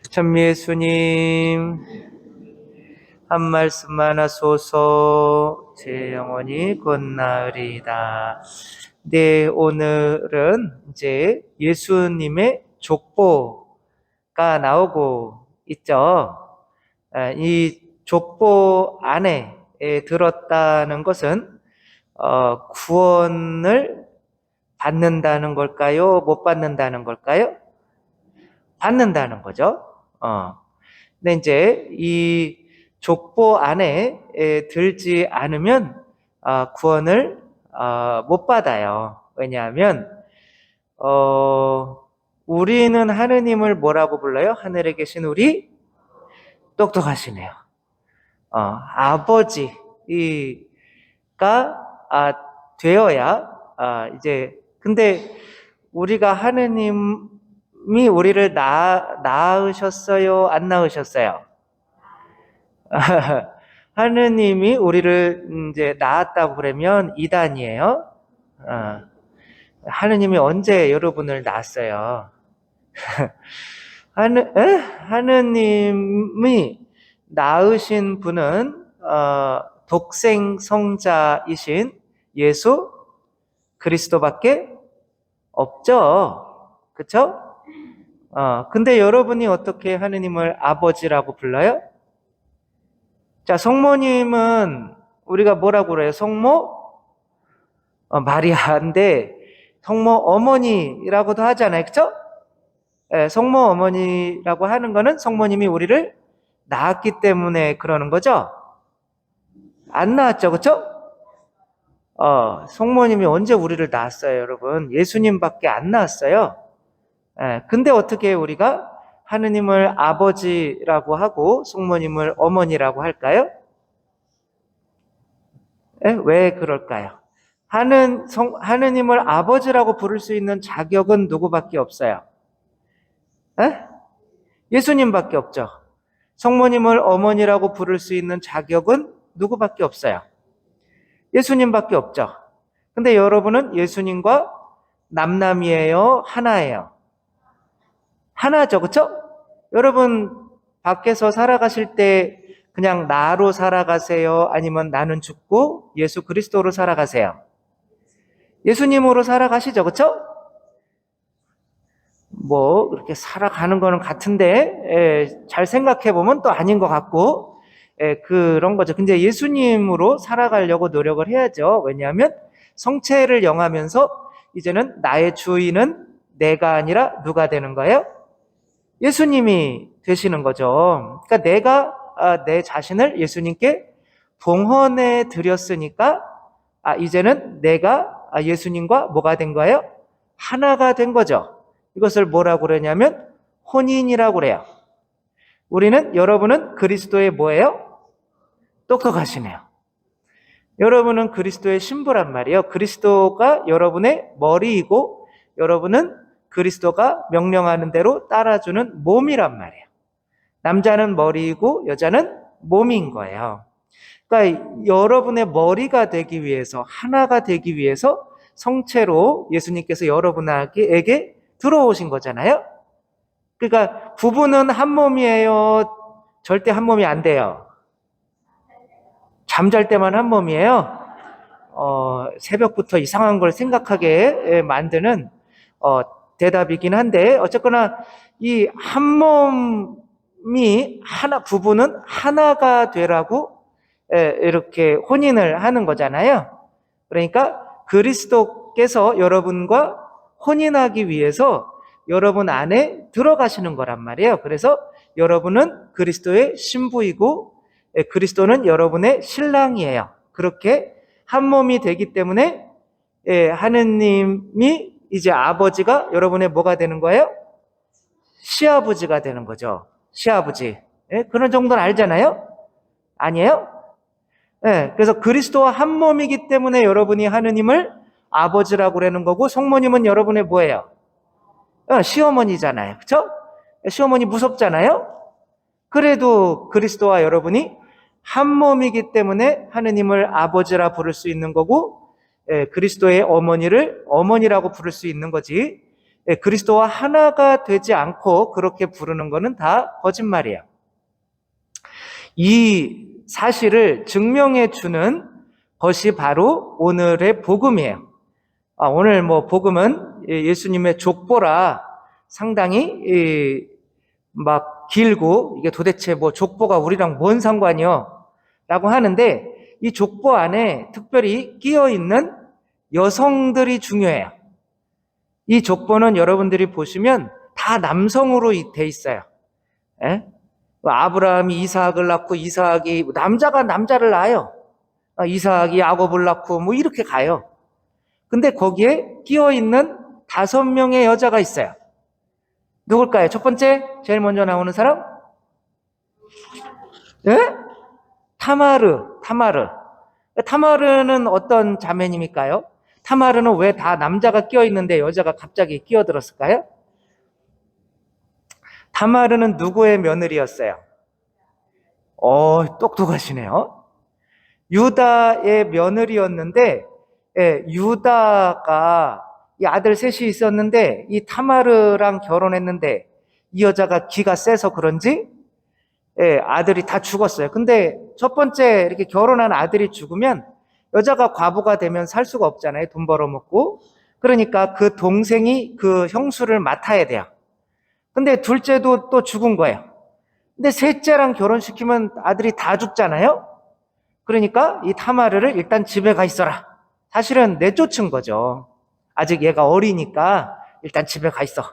천미예수님, 한 말씀만 하소서. 제 영혼이 곧나으리이다. 네, 오늘은 이제 예수님의 족보가 나오고 있죠. 이 족보 안에 들었다는 것은 구원을 받는다는 걸까요? 못 받는다는 걸까요? 받는다는 거죠. 근데 이제 이 족보 안에 들지 않으면 구원을 못 받아요. 왜냐하면 우리는 하느님을 뭐라고 불러요? 하늘에 계신 우리 똑똑하시네요. 아버지가 되어야 이제 근데 우리가 하느님이 우리를 낳으셨어요? 안 낳으셨어요? 하느님이 우리를 이제 낳았다고 그러면 이단이에요. 하느님이 언제 여러분을 낳았어요? 하느님이 낳으신 분은 독생 성자이신 예수 그리스도밖에 없죠. 그렇죠? 근데 여러분이 어떻게 하느님을 아버지라고 불러요? 자, 성모님은 우리가 뭐라고 그래요? 성모? 마리아인데 성모 어머니라고도 하잖아요. 그렇죠? 성모 어머니라고 하는 거는 성모님이 우리를 낳았기 때문에 그러는 거죠. 안 낳았죠. 그렇죠? 성모님이 언제 우리를 낳았어요, 여러분? 예수님밖에 안 낳았어요. 근데 어떻게 우리가 하느님을 아버지라고 하고 성모님을 어머니라고 할까요? 왜 그럴까요? 하느님을 아버지라고 부를 수 있는 자격은 누구밖에 없어요? 예수님밖에 없죠. 성모님을 어머니라고 부를 수 있는 자격은 누구밖에 없어요? 예수님밖에 없죠. 근데 여러분은 예수님과 남남이에요? 하나예요? 하나죠. 그렇죠? 여러분 밖에서 살아가실 때 그냥 나로 살아가세요? 아니면 나는 죽고 예수 그리스도로 살아가세요? 예수님으로 살아가시죠. 그렇죠? 뭐 그렇게 살아가는 거는 같은데 잘 생각해 보면 또 아닌 것 같고 그런 거죠. 근데 예수님으로 살아가려고 노력을 해야죠. 왜냐하면 성체를 영하면서 이제는 나의 주인은 내가 아니라 누가 되는 거예요? 예수님이 되시는 거죠. 그러니까 내가 내 자신을 예수님께 봉헌해 드렸으니까 이제는 내가 예수님과 뭐가 된 거예요? 하나가 된 거죠. 이것을 뭐라고 그러냐면 혼인이라고 그래요. 여러분은 그리스도의 뭐예요? 똑똑하시네요. 여러분은 그리스도의 신부란 말이에요. 그리스도가 여러분의 머리이고 여러분은 그리스도가 명령하는 대로 따라주는 몸이란 말이에요. 남자는 머리이고 여자는 몸인 거예요. 그러니까 여러분의 머리가 되기 위해서 하나가 되기 위해서 성체로 예수님께서 여러분에게 들어오신 거잖아요. 그러니까 부부는 한 몸이에요? 절대 한 몸이 안 돼요? 잠잘 때만 한 몸이에요? 새벽부터 이상한 걸 생각하게 만드는 대답이긴 한데 어쨌거나 이 한 몸이 부부는 하나가 되라고 이렇게 혼인을 하는 거잖아요. 그러니까 그리스도께서 여러분과 혼인하기 위해서 여러분 안에 들어가시는 거란 말이에요. 그래서 여러분은 그리스도의 신부이고 그리스도는 여러분의 신랑이에요. 그렇게 한 몸이 되기 때문에 하느님이 이제 아버지가 여러분의 뭐가 되는 거예요? 시아버지가 되는 거죠. 시아버지. 그런 정도는 알잖아요? 아니에요? 그래서 그리스도와 한 몸이기 때문에 여러분이 하느님을 아버지라고 그러는 거고 성모님은 여러분의 뭐예요? 시어머니잖아요. 그렇죠? 시어머니 무섭잖아요? 그래도 그리스도와 여러분이 한 몸이기 때문에 하느님을 아버지라 부를 수 있는 거고 그리스도의 어머니를 어머니라고 부를 수 있는 거지. 그리스도와 하나가 되지 않고 그렇게 부르는 것은 다 거짓말이에요. 이 사실을 증명해 주는 것이 바로 오늘의 복음이에요. 오늘 복음은 예수님의 족보라 상당히 막 길고, 이게 도대체 족보가 우리랑 뭔 상관이요? 라고 하는데, 이 족보 안에 특별히 끼어 있는 여성들이 중요해요. 이 족보는 여러분들이 보시면 다 남성으로 돼 있어요. 예? 아브라함이 이삭을 낳고, 이삭이 남자가 남자를 낳아요. 이삭이 야곱을 낳고 이렇게 가요. 근데 거기에 끼어 있는 5명의 여자가 있어요. 누굴까요? 첫 번째, 제일 먼저 나오는 사람? 예? 타마르. 타마르는 어떤 자매님일까요? 타마르는 왜 다 남자가 끼어 있는데 여자가 갑자기 끼어들었을까요? 타마르는 누구의 며느리였어요? 똑똑하시네요. 유다의 며느리였는데, 유다가 이 아들 셋이 있었는데 이 타마르랑 결혼했는데 이 여자가 기가 세서 그런지 아들이 다 죽었어요. 근데 첫 번째 이렇게 결혼한 아들이 죽으면 여자가 과부가 되면 살 수가 없잖아요. 돈 벌어먹고. 그러니까 그 동생이 그 형수를 맡아야 돼요. 근데 둘째도 또 죽은 거예요. 근데 셋째랑 결혼시키면 아들이 다 죽잖아요. 그러니까 이 타마르를 일단 집에 가 있어라. 사실은 내쫓은 거죠. 아직 얘가 어리니까 일단 집에 가 있어.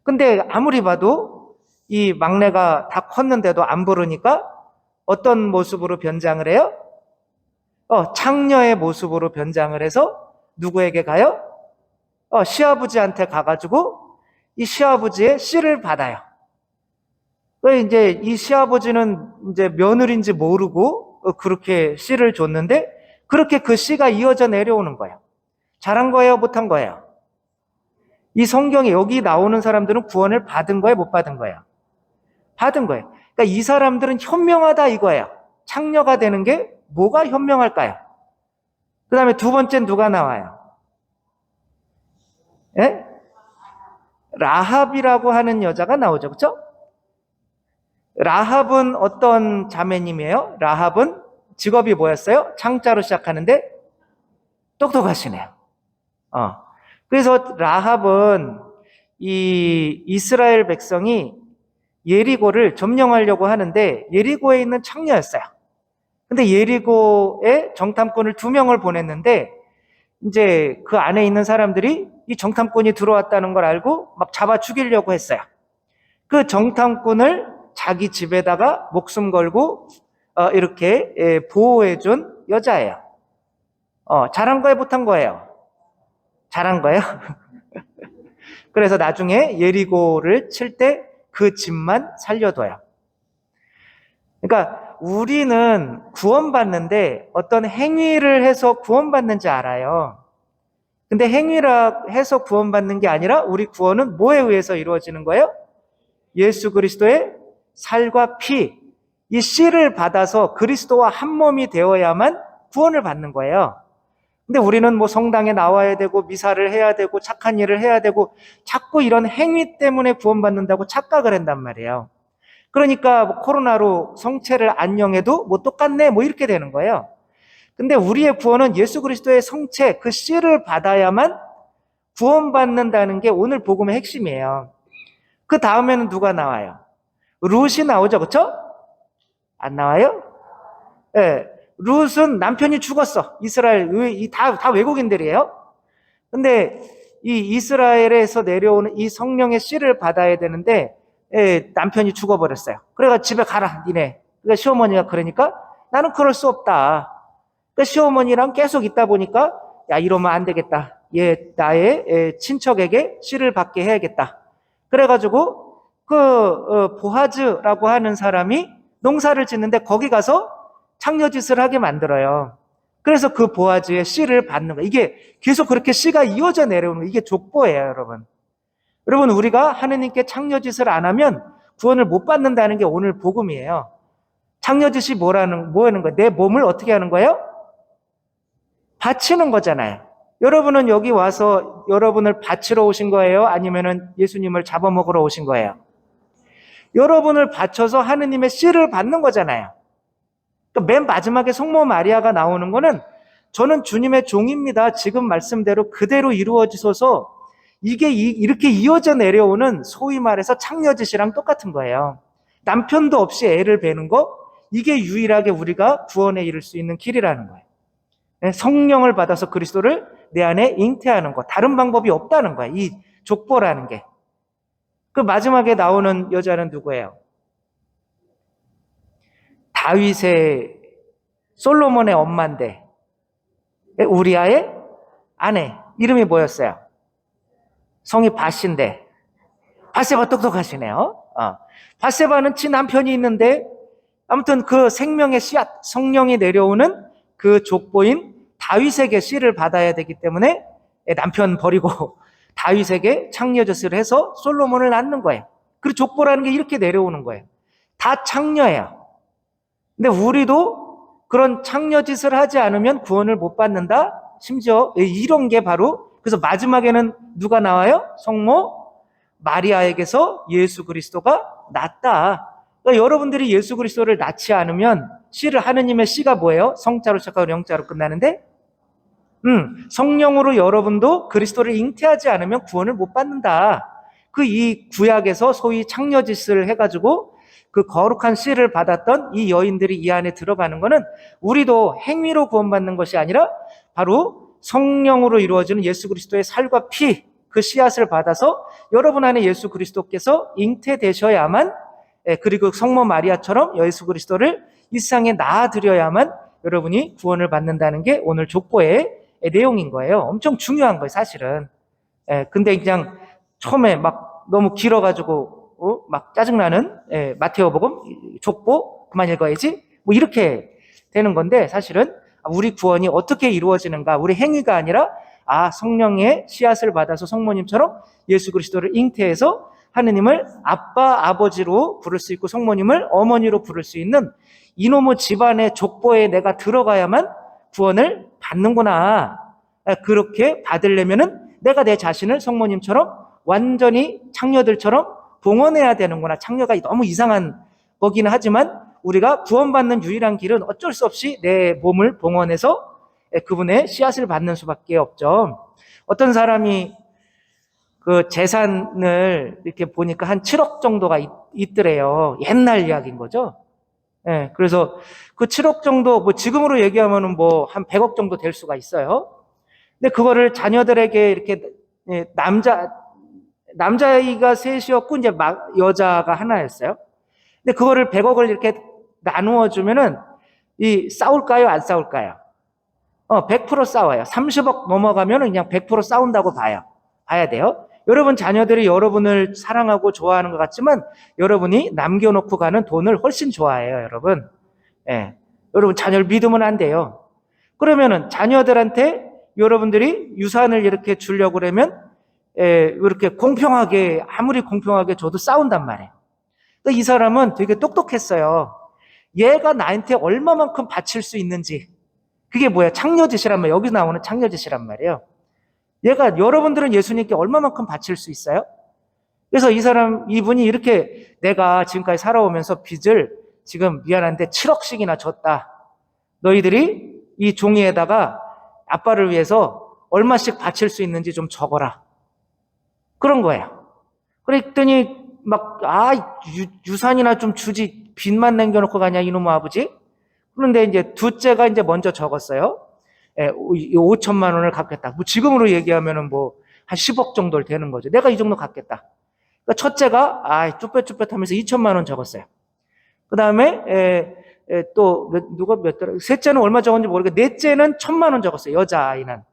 근데 아무리 봐도 이 막내가 다 컸는데도 안 부르니까 어떤 모습으로 변장을 해요? 창녀의 모습으로 변장을 해서 누구에게 가요? 시아버지한테 가가지고 이 시아버지의 씨를 받아요. 이제 이 시아버지는 이제 며느리인지 모르고 그렇게 씨를 줬는데 그렇게 그 씨가 이어져 내려오는 거예요. 잘한 거예요? 못한 거예요? 이 성경에 여기 나오는 사람들은 구원을 받은 거예요? 못 받은 거예요? 받은 거예요. 그러니까 이 사람들은 현명하다 이거예요. 창녀가 되는 게 뭐가 현명할까요? 그 다음에 두 번째는 누가 나와요? 예? 라합이라고 하는 여자가 나오죠. 그렇죠? 라합은 어떤 자매님이에요? 라합은 직업이 뭐였어요? 창자로 시작하는데 똑똑하시네요. 그래서 라합은 이 이스라엘 백성이 예리고를 점령하려고 하는데 예리고에 있는 창녀였어요. 근데 예리고에 정탐꾼을 2명을 보냈는데 이제 그 안에 있는 사람들이 이 정탐꾼이 들어왔다는 걸 알고 막 잡아 죽이려고 했어요. 그 정탐꾼을 자기 집에다가 목숨 걸고 이렇게 보호해준 여자예요. 잘한 거예요? 못한 거예요? 잘한 거예요? 그래서 나중에 예리고를 칠 때 그 집만 살려둬요. 그러니까 우리는 구원받는데 어떤 행위를 해서 구원받는지 알아요. 근데 행위라 해서 구원받는 게 아니라 우리 구원은 뭐에 의해서 이루어지는 거예요? 예수 그리스도의 살과 피, 이 씨를 받아서 그리스도와 한 몸이 되어야만 구원을 받는 거예요. 근데 우리는 성당에 나와야 되고 미사를 해야 되고 착한 일을 해야 되고 자꾸 이런 행위 때문에 구원받는다고 착각을 한단 말이에요. 그러니까 코로나로 성체를 안녕해도 똑같네 이렇게 되는 거예요. 근데 우리의 구원은 예수 그리스도의 성체 그 씨를 받아야만 구원받는다는 게 오늘 복음의 핵심이에요. 그 다음에는 누가 나와요? 룻이 나오죠. 그렇죠? 안 나와요? 네. 룻은 남편이 죽었어. 이스라엘 다 외국인들이에요. 근데 이 이스라엘에서 내려오는 이 성령의 씨를 받아야 되는데 남편이 죽어버렸어요. 그래가 집에 가라 니네. 그러니까 시어머니가 그러니까 나는 그럴 수 없다. 그러니까 시어머니랑 계속 있다 보니까 야 이러면 안 되겠다. 얘 나의 친척에게 씨를 받게 해야겠다. 그래가지고 그 보아즈라고 하는 사람이 농사를 짓는데 거기 가서 창녀짓을 하게 만들어요. 그래서 그 보아즈의 씨를 받는 거예요. 이게 계속 그렇게 씨가 이어져 내려오는 거예요. 이게 족보예요, 여러분. 여러분, 우리가 하느님께 창녀짓을 안 하면 구원을 못 받는다는 게 오늘 복음이에요. 창녀짓이 뭐 하는 거예요? 내 몸을 어떻게 하는 거예요? 바치는 거잖아요. 여러분은 여기 와서 여러분을 바치러 오신 거예요? 아니면은 예수님을 잡아먹으러 오신 거예요? 여러분을 바쳐서 하느님의 씨를 받는 거잖아요. 그러니까 맨 마지막에 성모 마리아가 나오는 거는 저는 주님의 종입니다. 지금 말씀대로 그대로 이루어지소서, 이게 이렇게 이어져 내려오는 소위 말해서 창녀짓이랑 똑같은 거예요. 남편도 없이 애를 베는 거, 이게 유일하게 우리가 구원에 이를 수 있는 길이라는 거예요. 성령을 받아서 그리스도를 내 안에 잉태하는 거, 다른 방법이 없다는 거예요. 이 족보라는 게. 그 마지막에 나오는 여자는 누구예요? 다윗의, 솔로몬의 엄마인데 우리아의 아내, 이름이 뭐였어요? 성이 바신데, 바세바 똑똑하시네요. 바세바는 지 남편이 있는데 아무튼 그 생명의 씨앗, 성령이 내려오는 그 족보인 다윗에게 씨를 받아야 되기 때문에 남편 버리고 다윗에게 창녀짓을 해서 솔로몬을 낳는 거예요. 그리고 족보라는 게 이렇게 내려오는 거예요. 다 창녀예요. 근데 우리도 그런 창녀짓을 하지 않으면 구원을 못 받는다. 심지어 이런 게 바로, 그래서 마지막에는 누가 나와요? 성모 마리아에게서 예수 그리스도가 났다. 그러니까 여러분들이 예수 그리스도를 낳지 않으면, 씨를, 하느님의 씨가 뭐예요? 성자로 시작하고 영자로 끝나는데, 성령으로 여러분도 그리스도를 잉태하지 않으면 구원을 못 받는다. 그 이 구약에서 소위 창녀짓을 해가지고 그 거룩한 씨를 받았던 이 여인들이 이 안에 들어가는 것은 우리도 행위로 구원받는 것이 아니라 바로 성령으로 이루어지는 예수 그리스도의 살과 피, 그 씨앗을 받아서 여러분 안에 예수 그리스도께서 잉태되셔야만, 그리고 성모 마리아처럼 예수 그리스도를 이 세상에 낳아드려야만 여러분이 구원을 받는다는 게 오늘 족보의 내용인 거예요. 엄청 중요한 거예요, 사실은. 근데 그냥 처음에 막 너무 길어가지고 막 짜증나는 마테오복음 족보 그만 읽어야지 뭐 이렇게 되는 건데, 사실은 우리 구원이 어떻게 이루어지는가, 우리 행위가 아니라 성령의 씨앗을 받아서 성모님처럼 예수 그리스도를 잉태해서 하느님을 아빠, 아버지로 부를 수 있고 성모님을 어머니로 부를 수 있는 이놈의 집안의 족보에 내가 들어가야만 구원을 받는구나. 그렇게 받으려면은 내가 내 자신을 성모님처럼 완전히 창녀들처럼 봉헌해야 되는구나. 창녀가 너무 이상한 거기는 하지만 우리가 구원받는 유일한 길은 어쩔 수 없이 내 몸을 봉헌해서 그분의 씨앗을 받는 수밖에 없죠. 어떤 사람이 그 재산을 이렇게 보니까 한 7억 정도가 있더래요. 옛날 이야기인 거죠. 그래서 그 7억 정도, 뭐 지금으로 얘기하면은 뭐 한 100억 정도 될 수가 있어요. 근데 그거를 자녀들에게 이렇게, 남자아이가 셋이었고 이제 여자가 하나였어요. 근데 그거를 100억을 이렇게 나누어 주면은 싸울까요? 안 싸울까요? 100% 싸워요. 30억 넘어가면은 그냥 100% 싸운다고 봐야 돼요. 여러분 자녀들이 여러분을 사랑하고 좋아하는 것 같지만 여러분이 남겨놓고 가는 돈을 훨씬 좋아해요, 여러분. 여러분 자녀를 믿으면 안 돼요. 그러면은 자녀들한테 여러분들이 유산을 이렇게 주려고 그러면 이렇게 공평하게, 아무리 공평하게 줘도 싸운단 말이에요. 그러니까 이 사람은 되게 똑똑했어요. 얘가 나한테 얼마만큼 바칠 수 있는지, 그게 뭐야? 창녀짓이란 말이에요. 여기 나오는 창녀짓이란 말이에요. 얘가, 여러분들은 예수님께 얼마만큼 바칠 수 있어요? 그래서 이분이 이렇게, 내가 지금까지 살아오면서 빚을 지금 미안한데 7억씩이나 줬다. 너희들이 이 종이에다가 아빠를 위해서 얼마씩 바칠 수 있는지 좀 적어라. 그런 거예요. 그랬더니 유산이나 좀 주지, 빚만 남겨놓고 가냐 이놈의 아버지. 그런데 이제 둘째가 이제 먼저 적었어요. 5천만 원을 갚겠다. 뭐 지금으로 얘기하면은 뭐 한 10억 정도 되는 거죠. 내가 이 정도 갚겠다. 그러니까 첫째가 쭈뼛쭈뼛 하면서 2천만 원 적었어요. 그 다음에 또 누가 몇 달에, 셋째는 얼마 적었는지 모르겠고 넷째는 1,000만 원 적었어요. 여자아이는.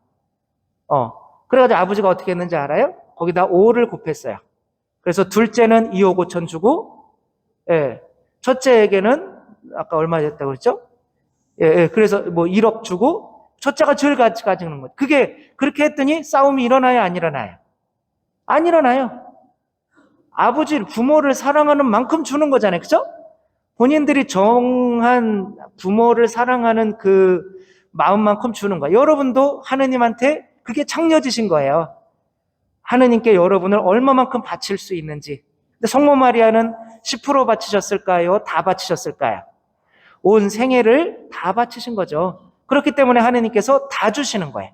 그래가지고 아버지가 어떻게 했는지 알아요? 거기다 5를 곱했어요. 그래서 둘째는 2억 5천 주고, 첫째에게는 아까 얼마 줬다고 그랬죠? 그래서 뭐 1억 주고, 첫째가 제일 가지는 거죠. 그게, 그렇게 했더니 싸움이 일어나요, 안 일어나요? 안 일어나요. 부모를 사랑하는 만큼 주는 거잖아요. 그죠? 본인들이 정한 부모를 사랑하는 그 마음만큼 주는 거예요. 여러분도 하느님한테 그게 창녀지신 거예요. 하느님께 여러분을 얼마만큼 바칠 수 있는지. 근데 성모 마리아는 10% 바치셨을까요? 다 바치셨을까요? 온 생애를 다 바치신 거죠. 그렇기 때문에 하느님께서 다 주시는 거예요.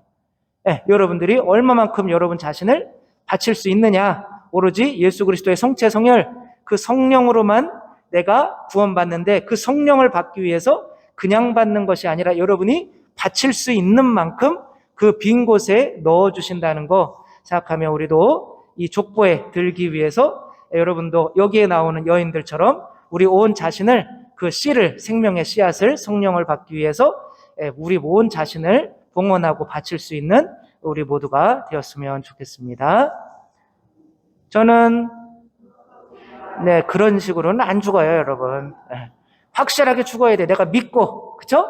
네, 여러분들이 얼마만큼 여러분 자신을 바칠 수 있느냐, 오로지 예수 그리스도의 성체 성혈, 그 성령으로만 내가 구원받는데, 그 성령을 받기 위해서 그냥 받는 것이 아니라 여러분이 바칠 수 있는 만큼 그 빈 곳에 넣어주신다는 거 생각하면 우리도 이 족보에 들기 위해서 여러분도 여기에 나오는 여인들처럼 우리 온 자신을, 그 씨를, 생명의 씨앗을, 성령을 받기 위해서 우리 온 자신을 봉헌하고 바칠 수 있는 우리 모두가 되었으면 좋겠습니다. 저는 그런 식으로는 안 죽어요, 여러분. 확실하게 죽어야 돼. 내가 믿고, 그쵸?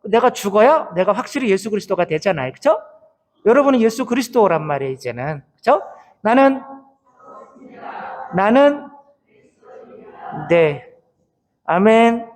내가 죽어야 내가 확실히 예수 그리스도가 되잖아요, 그쵸? 여러분은 예수 그리스도란 말이에요, 이제는. 그쵸? 나는, 네. 아멘.